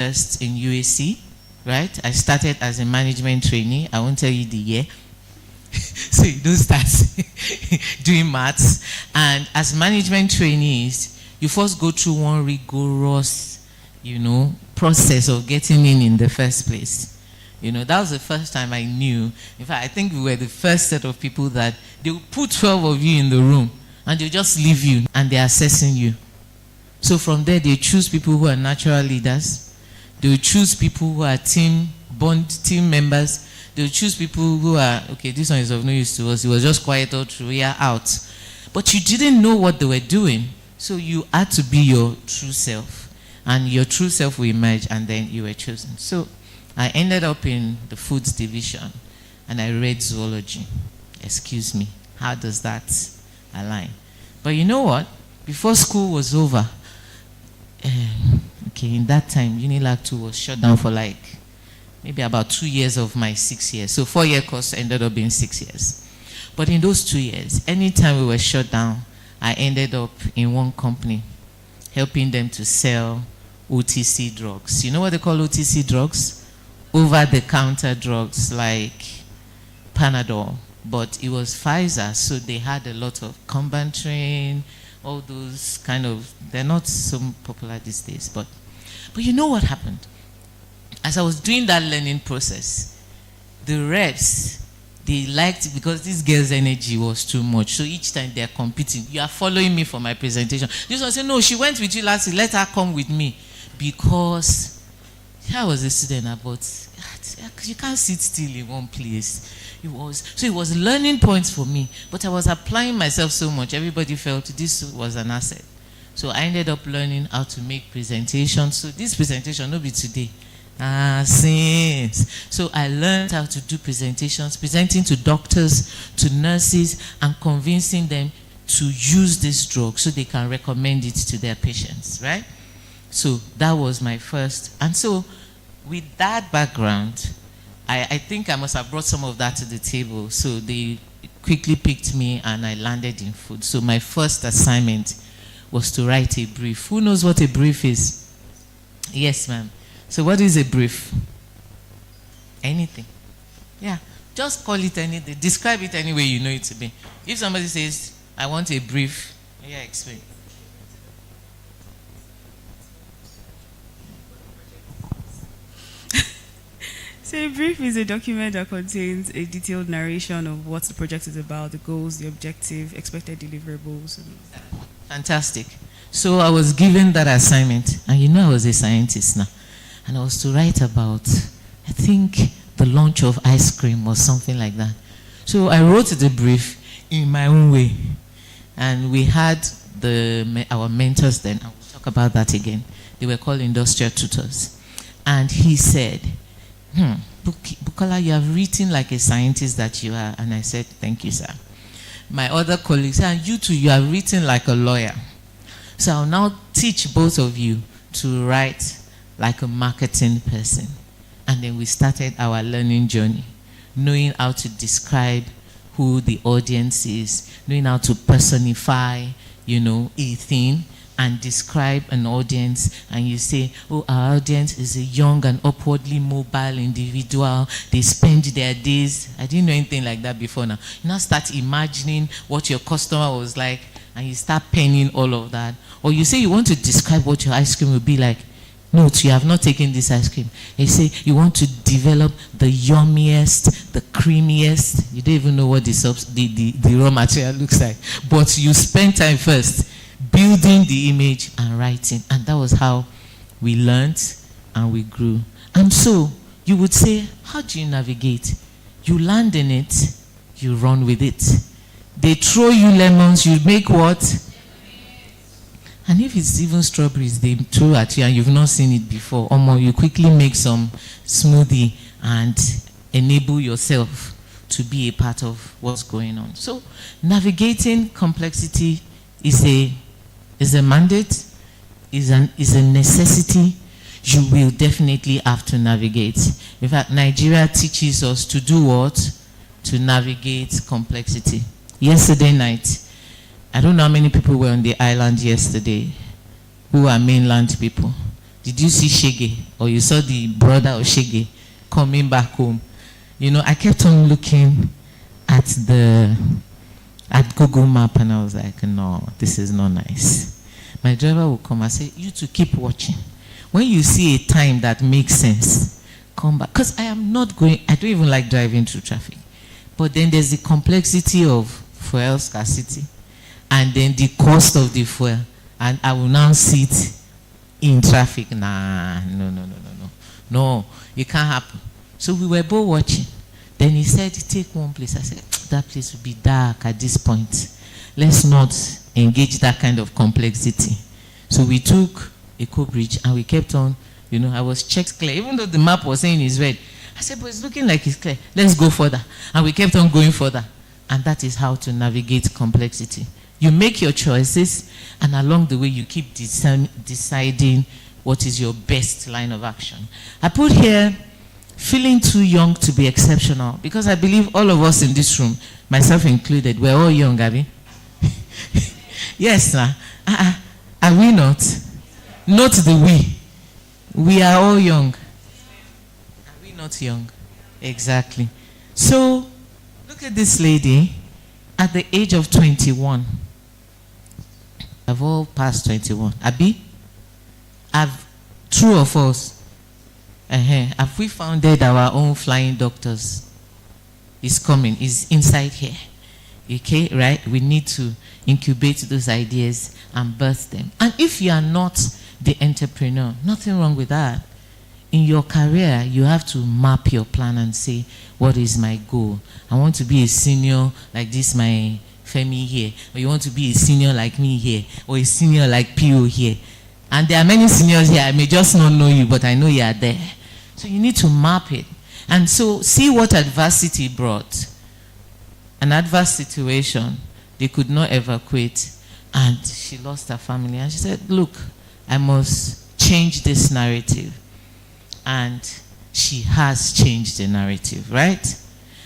first in UAC, right? I started as a management trainee. I won't tell you the year. So you don't start doing maths. And as management trainees, you first go through one rigorous, process of getting in the first place. That was the first time I knew. In fact, I think we were the first set of people that they will put 12 of you in the room and they'll just leave you and they're assessing you. So from there, they choose people who are natural leaders. They will choose people who are team members. They will choose people who are, okay, this one is of no use to us. It was just quiet all through, we are out. But you didn't know what they were doing. So you had to be your true self. And your true self will emerge and then you were chosen. So I ended up in the foods division and I read zoology. Excuse me, how does that align? But you know what? Before school was over, in that time, Unilag 2 was shut down for maybe about 2 years of my 6 years. So 4-year course ended up being 6 years. But in those 2 years, anytime we were shut down, I ended up in one company, helping them to sell OTC drugs. You know what they call OTC drugs? Over-the-counter drugs like Panadol. But it was Pfizer, so they had a lot of Convantrin, all those they're not so popular these days. But you know what happened? As I was doing that learning process, the reps, they liked it because this girl's energy was too much. So each time they're competing, you are following me for my presentation. This one said, no, she went with you last week, let her come with me. Because I was a student, but you can't sit still in one place. It was learning points for me, but I was applying myself so much, everybody felt this was an asset. So I ended up learning how to make presentations. So this presentation, not be today. Since. So I learned how to do presentations, presenting to doctors, to nurses, and convincing them to use this drug so they can recommend it to their patients, right? So that was my first. And so with that background, I think I must have brought some of that to the table. So they quickly picked me and I landed in food. So my first assignment was to write a brief. Who knows what a brief is? Yes, ma'am. So what is a brief? Anything. Yeah. Just call it anything. Describe it any way you know it to be. If somebody says, I want a brief, yeah, explain. So a brief is a document that contains a detailed narration of what the project is about, the goals, the objective, expected deliverables. Fantastic. So I was given that assignment, and I was a scientist now. And I was to write about, I think, the launch of ice cream or something like that. So I wrote the brief in my own way. And we had our mentors then, and we'll talk about that again. They were called industrial tutors. And he said, Bukola, you have written like a scientist that you are. And I said, thank you, sir. My other colleagues said, and you too, you have written like a lawyer. So I'll now teach both of you to write like a marketing person. And then we started our learning journey, knowing how to describe who the audience is, knowing how to personify, a thing, and describe an audience. And you say, oh, our audience is a young and upwardly mobile individual. They spend their days. I didn't know anything like that before now. You now start imagining what your customer was like, and you start penning all of that. Or you say you want to describe what your ice cream will be like. Note, you have not taken this ice cream. You say you want to develop the yummiest, the creamiest. You don't even know what the raw material looks like. But you spend time first building the image and writing. And that was how we learned and we grew. And so you would say, how do you navigate? You land in it, you run with it. They throw you lemons, you make what? And if it's even strawberries they throw at you and you've not seen it before, you quickly make some smoothie and enable yourself to be a part of what's going on. So navigating complexity is a mandate, is a necessity. You will definitely have to navigate. In fact, Nigeria teaches us to do what? To navigate complexity. Yesterday night, I don't know how many people were on the island yesterday who are mainland people. Did you see Shege? Or you saw the brother of Shege coming back home? You know, I kept on looking at Google Map, and I was like, no, this is not nice. My driver will come and say, you to keep watching. When you see a time that makes sense, come back. Because I don't even like driving through traffic. But then there's the complexity of fuel scarcity, and then the cost of the fuel. And I will now sit in traffic. Nah, no, it can't happen. So we were both watching. Then he said, take one place. I said, that place will be dark at this point. Let's not engage that kind of complexity. So we took Eco Bridge and we kept on, I was checked clear. Even though the map was saying it's red, I said, but it's looking like it's clear. Let's go further. And we kept on going further. And that is how to navigate complexity. You make your choices, and along the way, you keep deciding what is your best line of action. I put here, feeling too young to be exceptional, because I believe all of us in this room, myself included, we're all young, Abby. Yes, sir. Are we not? Not the we. We are all young. Are we not young? Exactly. So, look at this lady at the age of 21. I've all passed 21. Abby? True or false? Have we founded our own flying doctors? It's coming. It's inside here. Okay, right? We need to incubate those ideas and birth them. And if you are not the entrepreneur, nothing wrong with that. In your career, you have to map your plan and say, what is my goal? I want to be a senior like this, my Femi here. Or you want to be a senior like me here. Or a senior like P.O. here. And there are many seniors here. I may just not know you, but I know you are there. So you need to map it. And so see what adversity brought. An adverse situation, they could not evacuate. And she lost her family. And she said, look, I must change this narrative. And she has changed the narrative, right?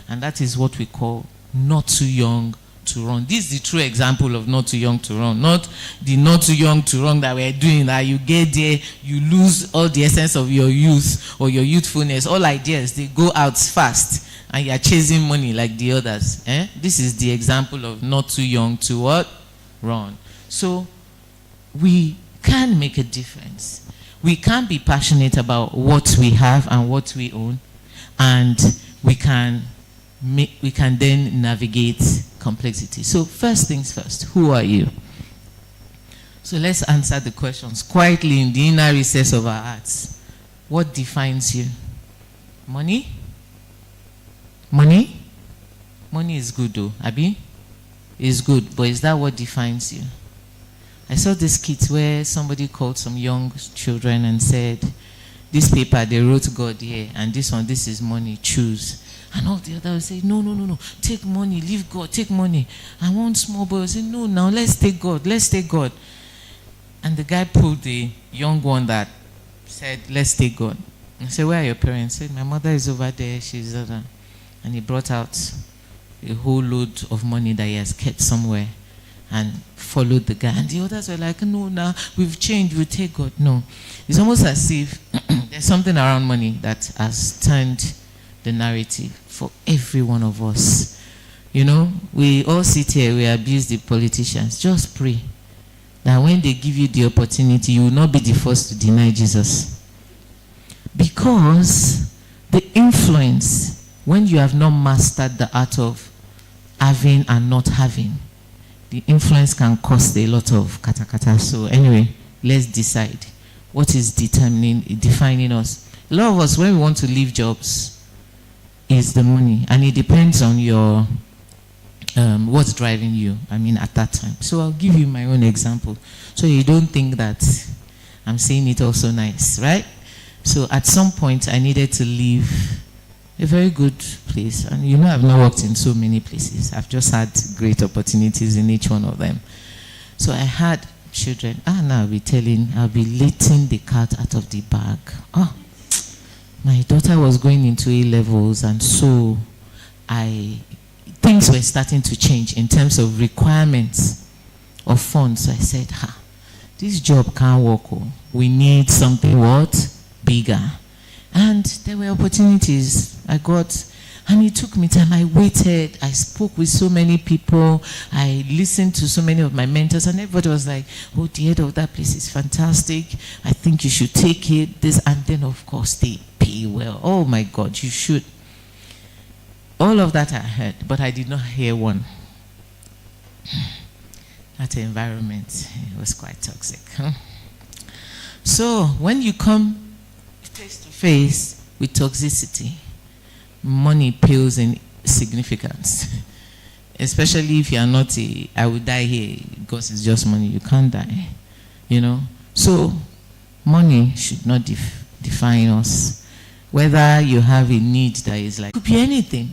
And that is what we call not too young to run. This is the true example of not too young to run. Not the not too young to run that we're doing, that you get there, you lose all the essence of your youth or your youthfulness. All ideas, they go out fast and you're chasing money like the others. This is the example of not too young to what? Run. So we can make a difference. We can be passionate about what we have and what we own, and we can then navigate complexity. So first things first, who are you? So let's answer the questions quietly in the inner recess of our hearts. What defines you? Money? Money? Money is good though, Abi? It's good, but is that what defines you? I saw this kit where somebody called some young children and said, this paper, they wrote God here, and this one, this is money, choose. And all the others would say, no, take money, leave God, take money. And one small boy would say, no, now let's take God, let's take God. And the guy pulled the young one that said, let's take God. I said, where are your parents? He said, my mother is over there, she's over there. And he brought out a whole load of money that he has kept somewhere and followed the guy. And the others were like, no, now we've changed, we take God. No. It's almost as if there's something around money that has turned the narrative for every one of us. You know, we all sit here, we abuse the politicians. Just pray that when they give you the opportunity, you will not be the first to deny Jesus. Because the influence, when you have not mastered the art of having and not having, the influence can cost a lot of kata. So anyway, let's decide what is defining us. A lot of us, when we want to leave jobs, is the money. And it depends on your, what's driving you, at that time. So I'll give you my own example. So you don't think that I'm saying it also nice, right? So at some point, I needed to leave a very good place. And I've not worked in so many places. I've just had great opportunities in each one of them. So I had children. Now I'll be letting the cat out of the bag. My daughter was going into A-levels, and so things were starting to change in terms of requirements of funds. So I said, this job can't work. Oh. We need something what? Bigger. And there were opportunities I got, and it took me time. I waited. I spoke with so many people. I listened to so many of my mentors, and everybody was like, oh, the head of that place is fantastic. I think you should take it. This, and then, of course, they pay well. Oh, my God, you should. All of that I heard, but I did not hear one. That environment, it was quite toxic. Huh? So, when you come face to face with toxicity, money pales in significance. Especially if you are not I will die here because it's just money. You can't die. You know? So, money should not define us. Whether you have a need that is like, could be anything.